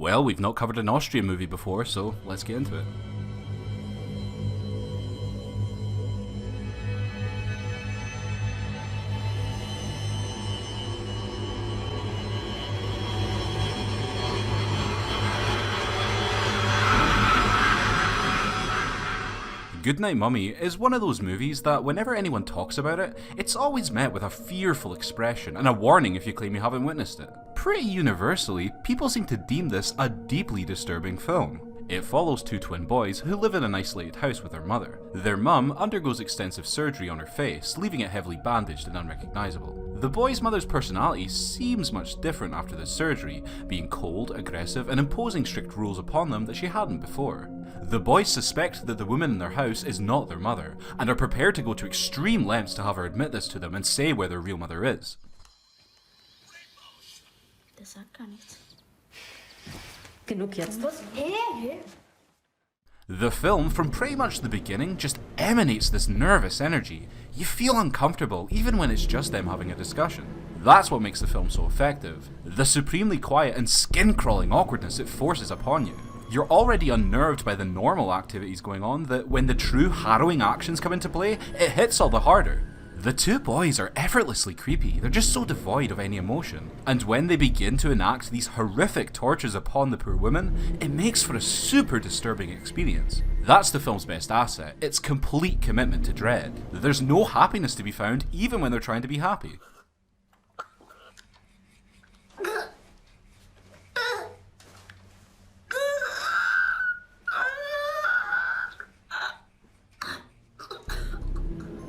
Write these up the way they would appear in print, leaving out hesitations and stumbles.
Well, we've not covered an Austrian movie before, so let's get into it. Goodnight Mummy is one of those movies that whenever anyone talks about it, it's always met with a fearful expression and a warning if you claim you haven't witnessed it. Pretty universally, people seem to deem this a deeply disturbing film. It follows two twin boys who live in an isolated house with their mother. Their mum undergoes extensive surgery on her face, leaving it heavily bandaged and unrecognisable. The boy's mother's personality seems much different after the surgery, being cold, aggressive, and imposing strict rules upon them that she hadn't before. The boys suspect that the woman in their house is not their mother, and are prepared to go to extreme lengths to have her admit this to them and say where their real mother is. Der sagt gar nichts. Genug jetzt. Was? The film, from pretty much the beginning, just emanates this nervous energy. You feel uncomfortable, even when it's just them having a discussion. That's what makes the film so effective. The supremely quiet and skin-crawling awkwardness it forces upon you. You're already unnerved by the normal activities going on that when the true harrowing actions come into play, it hits all the harder. The two boys are effortlessly creepy, they're just so devoid of any emotion. And when they begin to enact these horrific tortures upon the poor woman, it makes for a super disturbing experience. That's the film's best asset, its complete commitment to dread. There's no happiness to be found even when they're trying to be happy.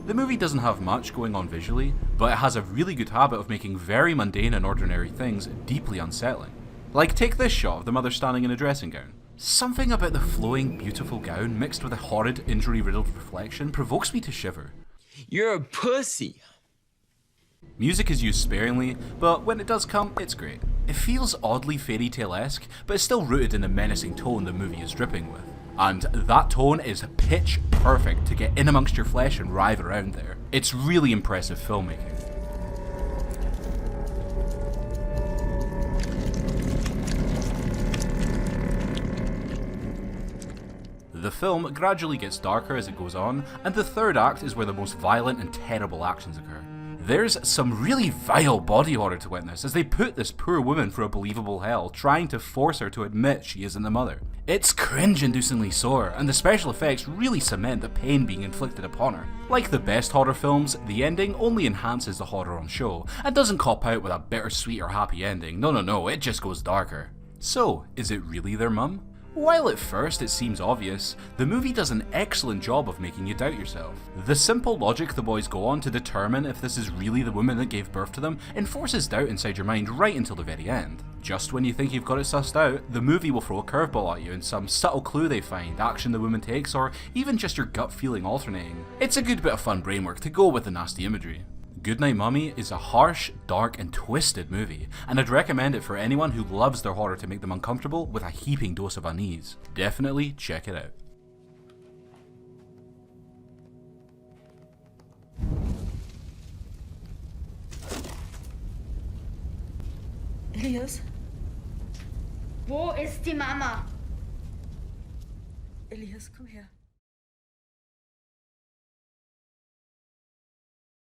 The movie doesn't have much going on visually, but it has a really good habit of making very mundane and ordinary things deeply unsettling. Like, take this shot of the mother standing in a dressing gown. Something about the flowing, beautiful gown mixed with a horrid, injury-riddled reflection provokes me to shiver. You're a pussy. Music is used sparingly, but when it does come, it's great. It feels oddly fairy tale-esque, but is still rooted in the menacing tone the movie is dripping with. And that tone is pitch perfect to get in amongst your flesh and writhe around there. It's really impressive filmmaking. The film gradually gets darker as it goes on, and the third act is where the most violent and terrible actions occur. There's some really vile body horror to witness as they put this poor woman through a believable hell, trying to force her to admit she isn't the mother. It's cringe-inducingly sore, and the special effects really cement the pain being inflicted upon her. Like the best horror films, the ending only enhances the horror on show, and doesn't cop out with a bittersweet or happy ending. No, it just goes darker. So, is it really their mum? While at first it seems obvious, the movie does an excellent job of making you doubt yourself. The simple logic the boys go on to determine if this is really the woman that gave birth to them enforces doubt inside your mind right until the very end. Just when you think you've got it sussed out, the movie will throw a curveball at you in some subtle clue they find, action the woman takes, or even just your gut feeling alternating. It's a good bit of fun brainwork to go with the nasty imagery. Goodnight Mummy is a harsh, dark, and twisted movie, and I'd recommend it for anyone who loves their horror to make them uncomfortable with a heaping dose of unease. Definitely check it out. Elias? Wo ist die Mama? Elias, komm her.